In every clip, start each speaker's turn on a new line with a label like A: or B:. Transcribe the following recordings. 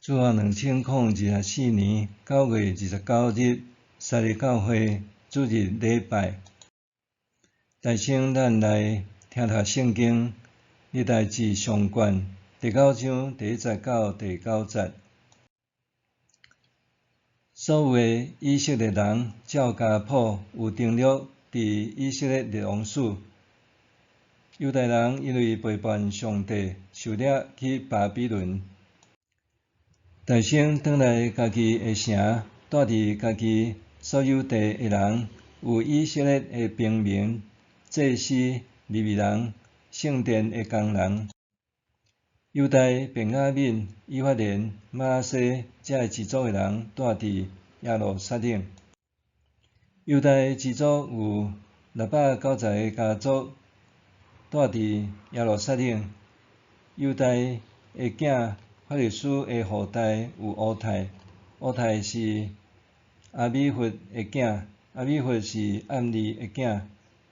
A: 自2024年9月29日，撒利教会主日礼拜，大请咱来听读圣经，历代志上卷第9章第1节到第9节。所有的以色列人照家谱有登录伫以色列列王书。犹太人因为背叛上帝，受掠去巴比伦。大先转来家己的城，带伫家己所有地的人，有以色列的平民、祭司、利未人、圣殿的工人。犹大、便雅悯、以法莲、马拉西这支族的人住伫耶路撒冷。犹大支族有690个家族住伫耶路撒冷。犹大的囝法律师的后代有乌太，乌太是阿米弗的囝，阿米弗是暗利的囝，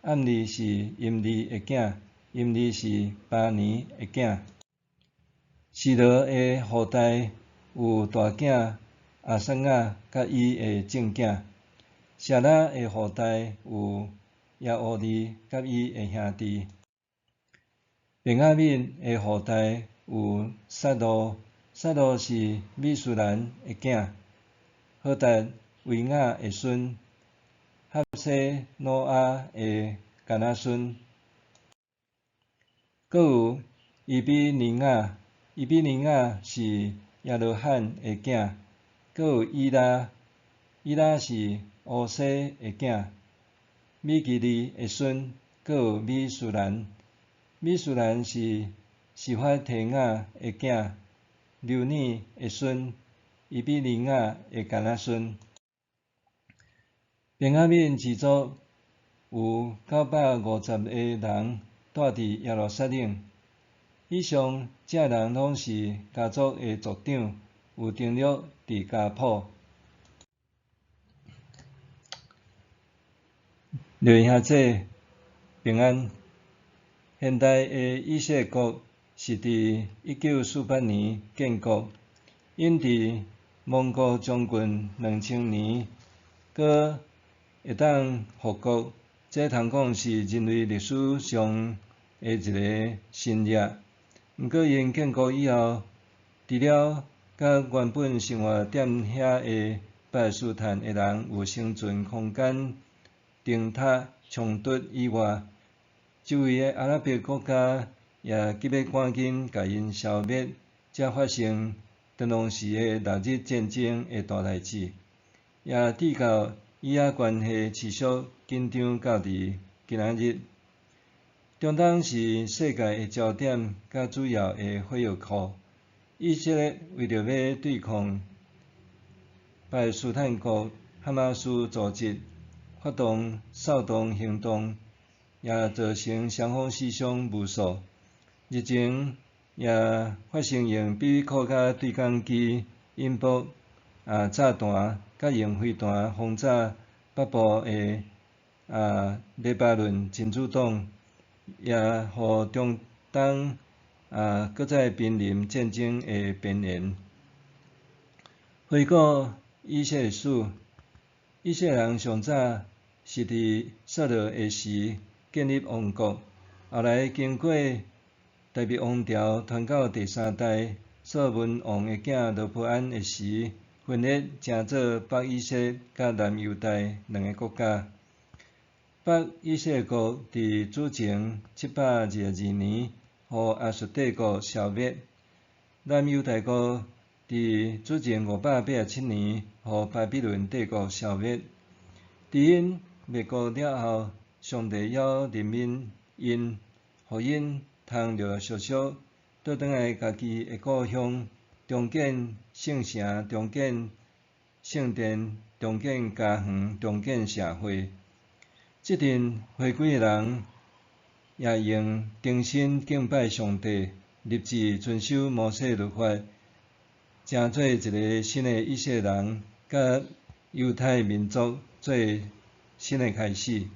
A: 暗利是임利的囝，임利是巴尼的囝。示罗的后代有大囝亚撒雅甲伊的正囝。舍拉的后代有亚乌利甲伊的兄弟。便雅悯的后代有撒路，撒路是米苏兰的囝，赫达维雅的孙，哈西诺阿的干仔孙。阁有伊比尼雅，伊比尼雅是亚罗罕的囝。阁有伊拉，伊拉是乌西的囝。米基利的孙，阁有米苏兰，米苏兰是示法提雅的囝，流尼的孙，伊比尼雅的干仔孙。便雅悯支族有950个人住伫耶路撒冷。以上这人拢是家族的族长，有登录伫家谱。各位兄姐平安。现代的以色列国是伫1948年建国，因伫蒙古将军2000年，搁会当复国，这通讲是人类历史上的一个新热。毋过因建国以后，除了甲原本生活踮遐的巴勒斯坦的人有生存空间冲突以外，周围的阿拉伯国家也急要赶紧甲因消灭，才发生长隆时的6日战争的大代志，也致到以阿关系持续紧张到伫今仔日。中东是世界的焦点甲主要的火药库。以色列为着要对抗巴勒斯坦国哈马斯组织，发动扫动行动，也造成双方死伤无数。日前也发生用比库甲对讲机引爆炸弹，甲用飞弹轰炸北部的黎巴嫩真主党，也互中东搁再濒临战争的边缘。回顾以色列史，以色列人上早是伫扫罗的时建立王国，后来经过大卫王朝传到第3代所罗门王的囝罗波安的时，分裂成做北以色列甲南犹大2个国家。北以色列国伫主前722年互亚述帝国消灭，南犹大国伫主前587年互巴比伦帝国消灭。伫因灭国了后，上帝要怜悯因，互因通陆陆续续倒转来家己的故乡，重建圣城，重建圣殿，重建家园，重建社会。这阵回归的人也用诚心敬拜上帝，立志遵守摩西律法，成做一个新的以色列人，甲犹太民族做新的开始。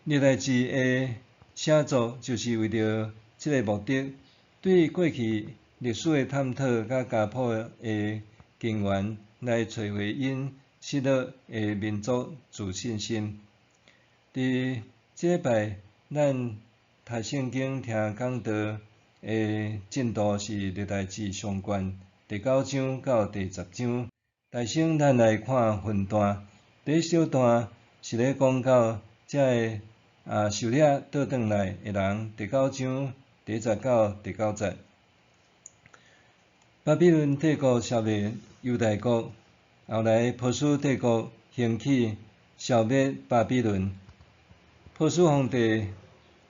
A: 历代志的写作就是为着这个目的，对过去历史的探讨甲家谱的根源，来找回因失落的民族自信心。伫这摆，咱读圣经、听讲道的进度是历代志上卷第9章到第10章。内省咱来看分段，第一小段是咧讲到这个受掠倒转来的人，第9章第10到第9节。巴比伦帝国消灭犹大国，后来波斯帝国兴起，消灭巴比伦。波斯皇帝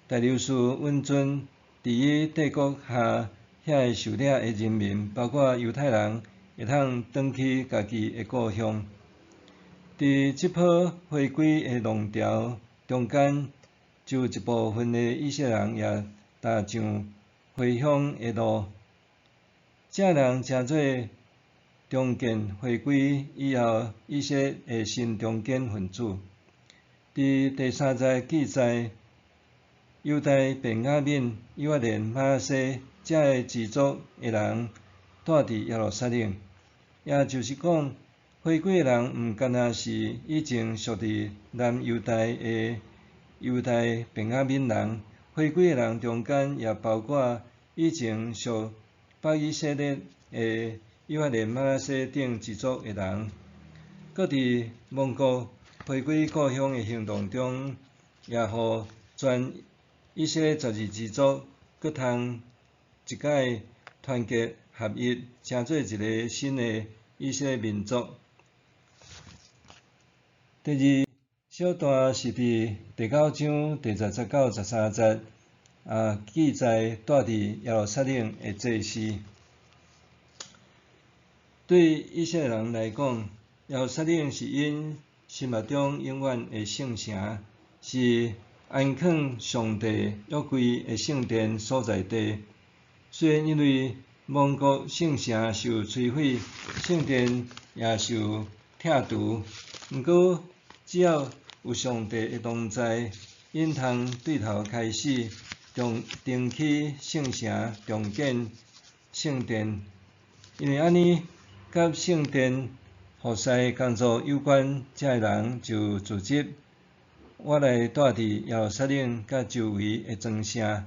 A: 大流士允准伫伊帝国下遐受掠的人民，包括犹太人，会通转去家己的故乡。伫即波回归的浪潮中间，就有一部分的以色列人也踏上回乡的路。这人诚做重建回归以后以色列的新中坚分子。伫第3节记载，犹大、便雅悯、以法莲、玛拿西这个支族的人住伫耶路撒冷，也就是讲，回归的人毋干那是以前属伫南犹大的犹大便雅悯人，回归的人中间也包括以前属北以色列的以法莲、玛拿西等支族的人，搁伫蒙古回归故乡的行动中，也互全以色列12支族搁通一解团结合一，成做一个新的以色列民族。第二小段是伫第9章第10节到13节，记载住伫耶路撒冷的祭司。对以色列人来讲，耶路撒冷是因心目中永远的圣城，是安放上帝约柜的圣殿所在地。虽然因为蒙古圣城受摧毁，圣殿也受拆除，毋过只要有上帝的同在，因通对头开始重启圣城，重建圣殿。因为安尼，甲圣殿服侍工作有关，遮个人就组织我来住伫耶路撒冷甲周围的庄城，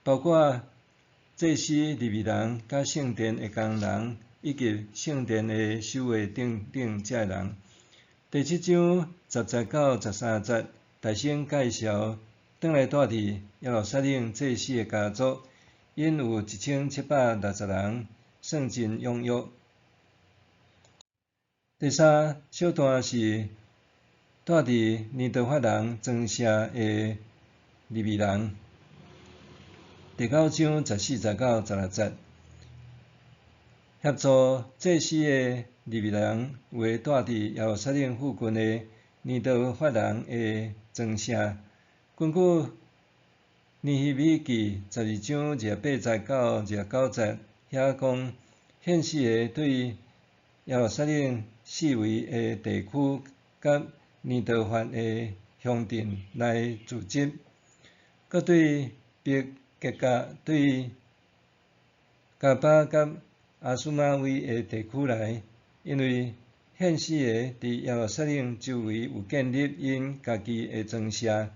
A: 包括祭司、利未人、甲圣殿的工人，以及圣殿的守卫等遮个人。第7章10节到13节，大省介绍转来住伫耶路撒冷祭司的家族，因有1760人，算真踊跃。第3小段是住伫尼德法人庄舍的利未人。第9章14节到16节，协助祭司的利未人为住伫耶路撒冷附近的尼德法人的庄舍。根据尼希米记12章28节到29节，遐讲现世的对耶路撒冷四围的地区甲尼德法的乡镇来组织，搁对别格甲对加巴甲阿苏马威的地区来，因为现世的伫耶路撒冷周围有建立因家己的庄舍，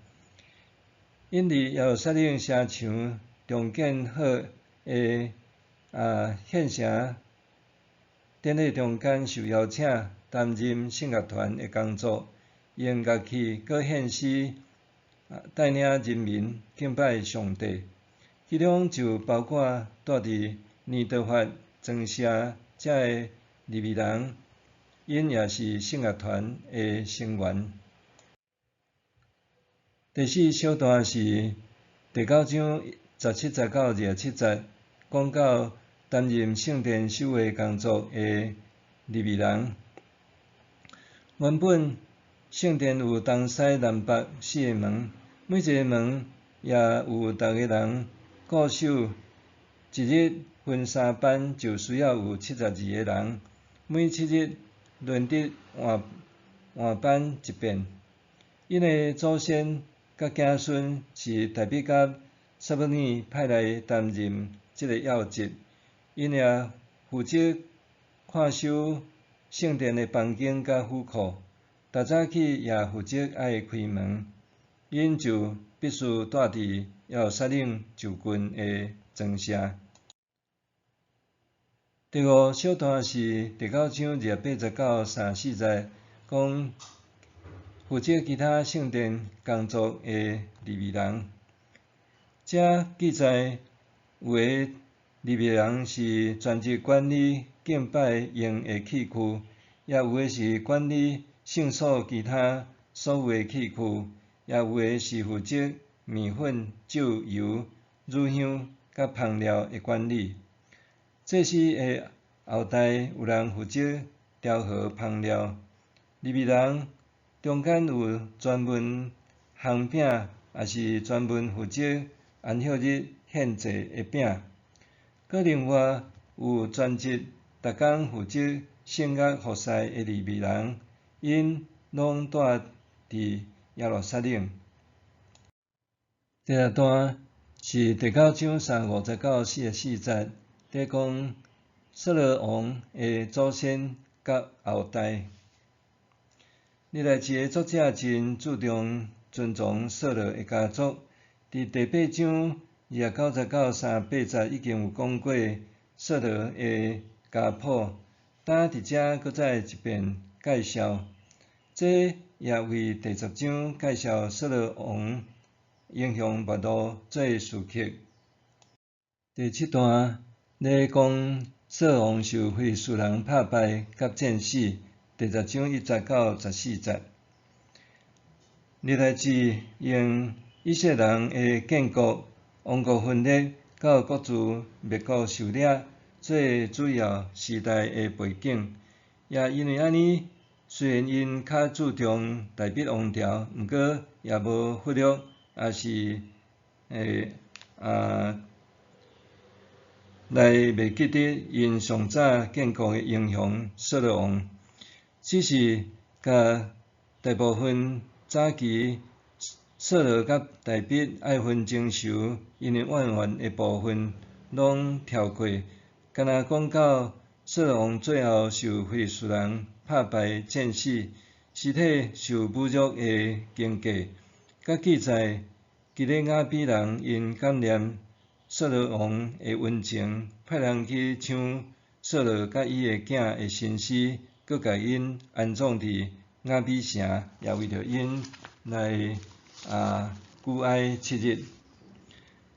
A: 因伫耶路撒冷城墙重建好的县城典礼中间受邀请担任圣乐团的工作，用乐器搁献诗，带领人民敬拜上帝。其中就包括住伫尼德法庄舍遮个利未人，因也是圣乐团的成员。第4小段是第9章17节到27节，讲到担任圣殿守卫工作的利未人。原本圣殿有东西南北4个门，每一个门也有逐个人固守。一日分3班，就需要有72个人，每7日轮值换班一遍。因的祖先甲子孙是大比甲撒母耳派来担任这个要职，因也负责看守圣殿的房间甲府库，逐早起也负责爱开门，因就必须住伫耶路撒冷就近的庄舍。第五小段是第九章289-340，讲负责其他圣殿工作的利未人。遮记载有的利未人是专职管理敬拜用的器具，也有的是管理圣所其他所有的器具，也有的是负责面粉、酒、油、乳香甲香料的管理。祭司的后代有人负责调和香料，利未人中间有专门烘饼，也是专门负责安息日献祭的饼。搁另外有专职逐工负责圣乐服侍的利未人，因拢住伫耶路撒冷。第六段是第九章359-44节，在讲扫罗王的祖先甲后代。历代志的作者真注重尊崇扫罗的家族。伫第八章299-380节已经有讲过扫罗的家谱，呾伫遮搁再一遍介绍。这也为第10章介绍扫罗王英雄末路做序曲。第七段咧讲扫罗王受非利士人拍败甲战死，第10章1节到14节。历代志用以色列人的建国、王国分裂到各自灭国受掠做主要时代的背景，也因为安尼，虽然因较注重大笔王朝，毋过也无忽略，也是来袂记得因上早建国的英雄扫罗王，只是甲大部分早期扫罗甲大笔爱恨情仇因为怨怨的部分拢跳过，干那讲到扫罗王最后受非利士人拍败战死，尸体受侮辱的经过，甲记载基列雅比人因感念扫罗王的恩情，派人去抢扫罗甲伊的囝的身尸，搁甲因安葬伫雅比城，也为着因来孤哀7日。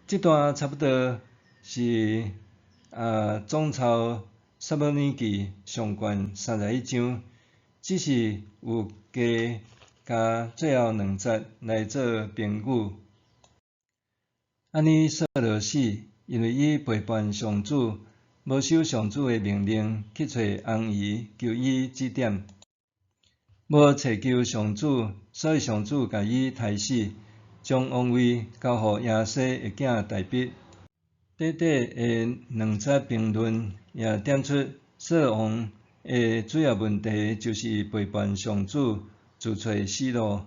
A: 这段差不多是总抄撒母耳记上卷31章，只是有加最后2节来做评语。安尼扫罗死，因为伊背叛上主，无守上主的命令，去找红姨求伊指点，无祈求上主，所以上主甲伊杀死，将王位交互亚西的囝大毕。短短的2节评论也点出扫罗王的主要问题就是背叛上主，自找死路。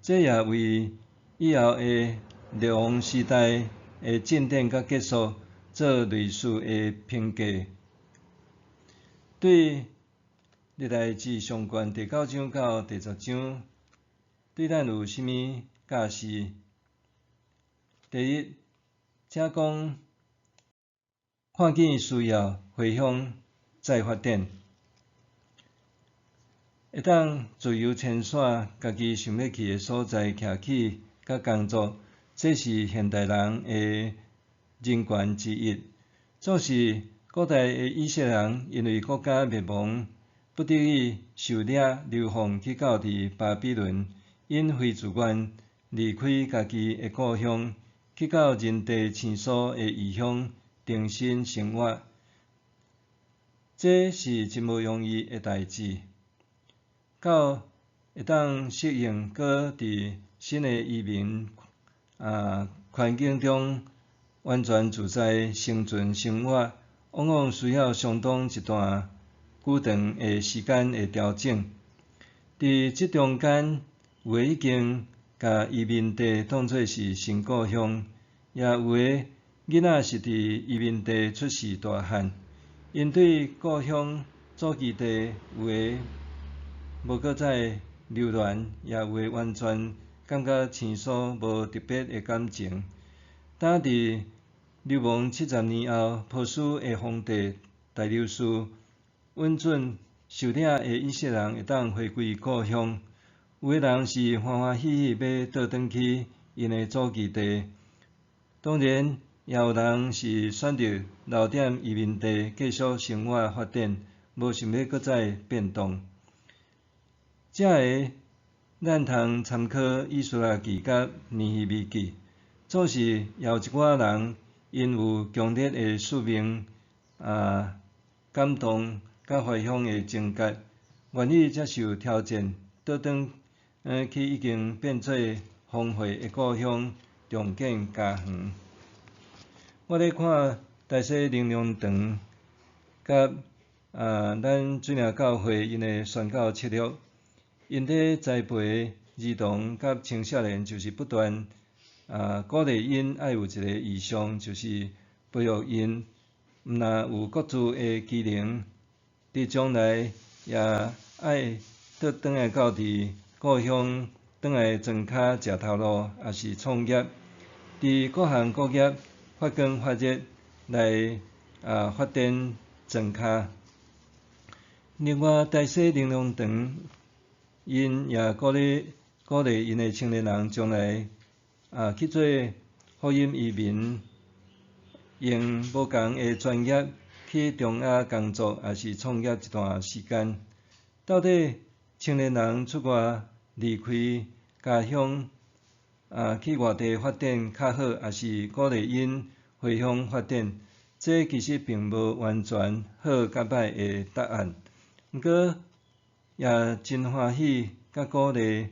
A: 这也为以后的列王时代的进展甲结束做类似的评价。对历代志上卷第9章到第10章，对咱有甚物教示？第一，遮讲看见需要回乡再发展，会当自由迁徙家己想要去的所在徛起甲工作，这是现代人的人权之一。总是古代的以色列人因为国家灭亡，不得已受掠流放去到伫巴比伦，因非自愿离开家己的故乡，去到人地生疏的异乡重新生活。这是真无容易的代志。到会当适应，搁伫新的移民环境中完全自在生存生活，往往需要相当一段久长的时间的调整。伫这中间，有的已经甲移民地当作是新故乡，也有的囡仔是伫移民地出世大汉，因对故乡祖籍地有诶无搁再留恋，也有诶完全感觉生疏无特别诶感情。当伫流亡70年后，波斯诶皇帝大流士允准受领诶以色列人会当回归故乡，有诶人是欢欢喜喜要倒转去因诶祖籍地，当然也有人是选择留踮移民地继续生活发展，无想要搁再变动。这个咱通参考《以斯拉记》甲《尼希米记》，总是也有一寡人因有强烈诶使命、感动甲怀乡诶情结，愿意接受挑战，倒转去已经变做荒废诶故乡，重建家园。我咧看大西灵粮堂甲咱水灵教会因诶宣教策略，因咧栽培儿童甲青少年，就是不断鼓励因爱有一个意向，就是培育因毋但有国自诶机能，伫将来也爱倒转来到伫故乡，转来庄脚食头路，也是创业，伫各行各业发光发热来发展庄脚。另外，大西灵粮堂因也鼓励因诶青年人将来去做福音移民，用无共诶专业去中亚工作，也是创业一段时间。到底青年人出外离开家乡去外地发展较好，还是鼓励因回乡发展？这其实并无完全好甲歹诶答案。毋过也真欢喜甲鼓励，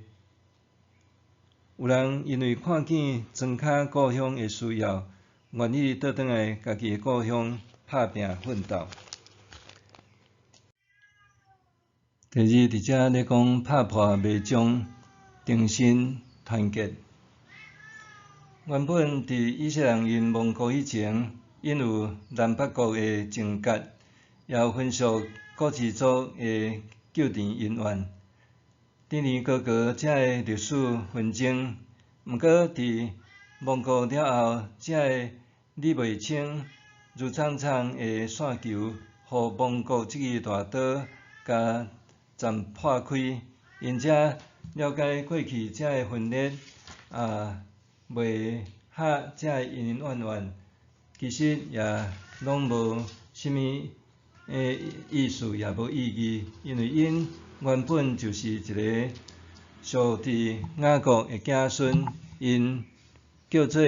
A: 有人因为看见庄脚故乡诶需要，愿意倒转来家己诶故乡打拼奋斗。第二，伫遮咧讲拍破迷障，重新团结。原本伫以色列人因亡国以前，因有南北国诶情结，也有分属各氏族诶救济恩怨。年年高高遮个历史纷争，毋过伫亡国了后，遮个理袂清、如苍苍诶线球，互亡国即个大岛甲暂破开，因遮了解过去遮个分裂袂合遮个恩恩怨怨，其实也拢无啥物意思，也无意义，因为因原本就是一个属伫雅各诶子孙，因叫做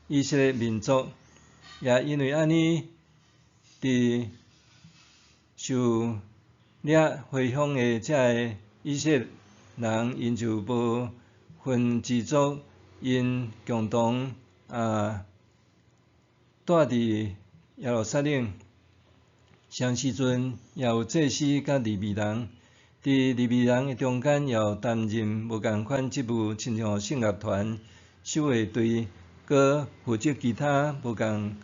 A: 以色列民族，也因为安尼，伫受掠回乡诶遮个以色列人，因就无分支族，因共同住伫耶路撒冷。上时阵也有祭司甲利未人，伫利未人诶中间也有担任无共款职务，亲像圣乐团、守卫队，佮负责其他无共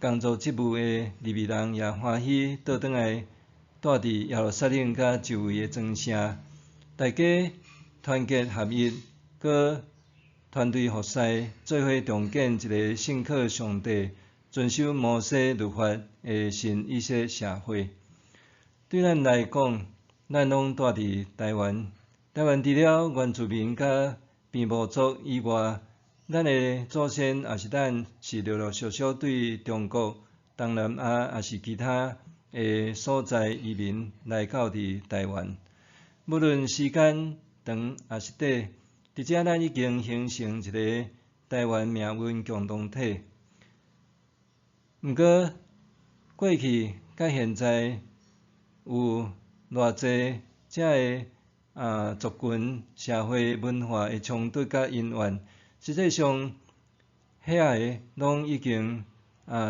A: 工作职务诶利未人，也欢喜倒转来住伫耶路撒冷甲周围诶庄城，大家团结合一，佮团队服侍，做伙重建一个信靠上帝、遵守摩西律法诶新以色列社会。对咱来讲，咱拢住伫台湾。台湾除了原住民甲平埔族以外，咱诶祖先也是咱是陆陆续续对中国、东南亚也是其他诶所在移民来到伫台湾。无论时间长也是短，伫遮咱已经形成一个台湾命运共同体。毋过过去甲现在有偌济遮个族群、社会、文化诶冲突甲恩怨，实际上遐个拢已经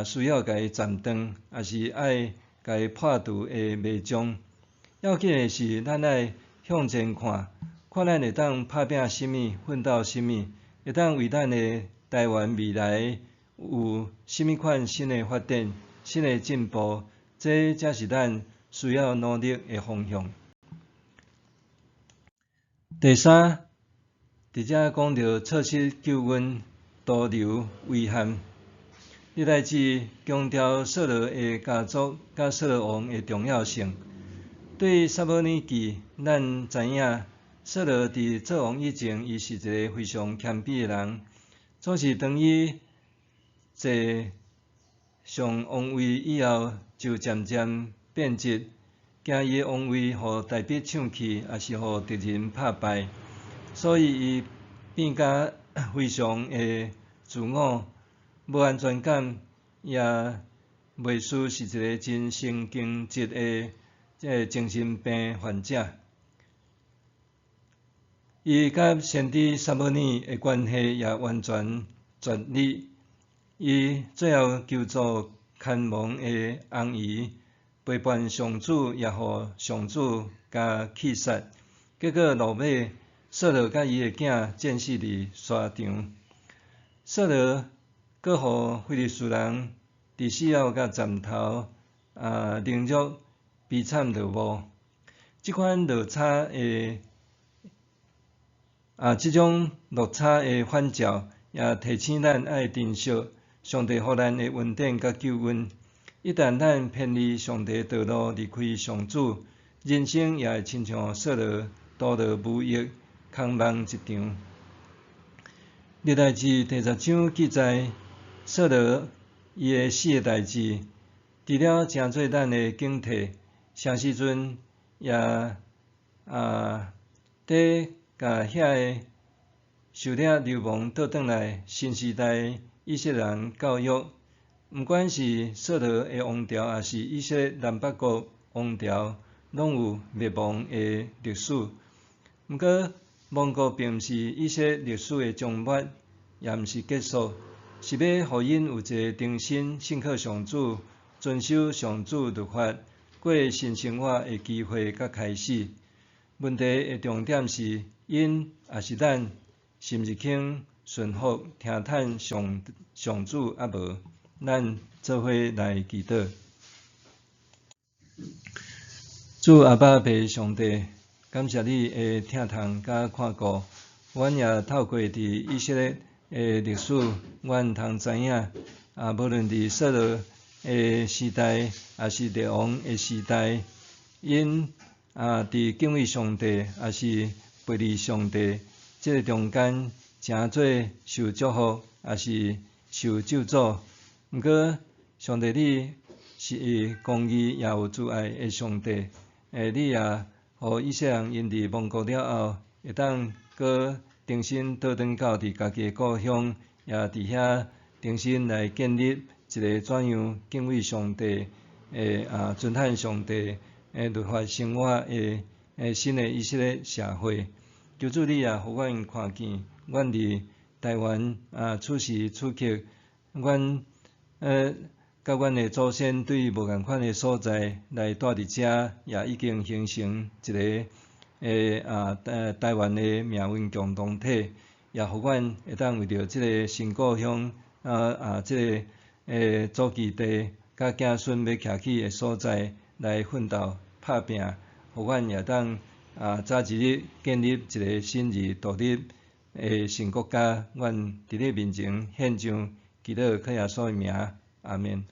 A: 需要甲伊斩断，也是爱甲伊破除诶迷障。要紧诶是，咱爱向前看，看咱会当打拼啥物、奋斗啥物，会当为咱诶台湾未来有啥物款新诶发展、新诶进步，这才是咱需要努力的方向。第三，伫遮讲到测试救恩、导流、遗憾。历代志强调扫罗的家族甲扫罗王的重要性。对撒母耳记，咱知影扫罗伫做王以前，伊是一个非常谦卑的人，总是当伊坐上王位以后，就渐渐变质，惊伊的王位互大笔抢去，也是互敌人打败，所以伊变甲非常的自我。无安全感，也袂输是一个真神经质的精神病患者。伊甲先知撒母耳的关系也完全决裂。伊最后求助看亡的翁姨，背叛上主，也互上主甲气杀。结果落尾，扫罗甲伊的囝战死伫沙场。扫罗搁互非利士人伫死后甲斩头，凌辱悲惨落幕。即款落差的即种落差的反照，也提醒咱爱珍惜上帝互咱的恩典甲救恩。一旦咱偏离上帝道路，离开上主，人生也会亲像扫罗，堕落无益，空茫一场。历代志第10章记载扫罗伊的死的代志，除了诚做咱的警惕，啥时阵也伫甲遐个受了流亡倒转来新时代以色列人教育。毋管是扫罗的王朝，也是以色列南北国王朝，拢有灭亡的历史。毋过，亡国并毋是以色列历史的终末，也毋是结束，是要互因有一个重新信靠上主、遵守上主律法、过新生活的机会甲开始。问题的重点是，因也是咱是毋是肯顺服听叹上主啊无？咱做伙来祈祷。主阿爸爸上帝，感谢你的听叹甲看顾，阮也透过伫以色列的历史，阮通知影，无论伫扫罗的时代，也是列王的时代，因伫敬畏上帝，也是背离上帝，即个中间，诚做受祝福，也是受咒诅。毋过，上帝你是公义也有慈爱的上帝，你也互以色列人因伫亡国了后，会当搁重新倒转到伫家己的故乡，也伫遐重新来建立一个怎样敬畏上帝尊罕上帝律法生活的新的以色列社会。求主你也互阮看见，阮伫台湾此时此刻，阮甲阮的祖先对无共款的所在来住伫遮，也已经形成一个台湾的命运共同体，也互阮会当为着即个新故乡即个祖基地甲子孙要徛起的所在来奋斗拍拼，互阮也当早一日建立一个新而独立的新国家。阮伫你面前献上祈祷靠耶稣的名，阿们。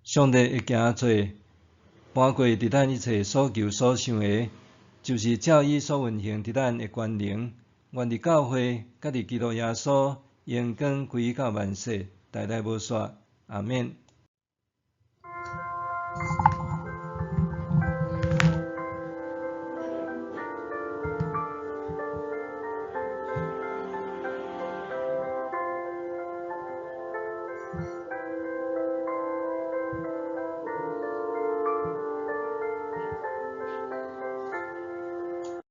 A: 上帝会行做，搬过伫咱一切所求所想的，就是照伊所运行伫咱的权能，愿伫教会，甲伫基督耶稣，荣光归到万世，代代无煞，阿们。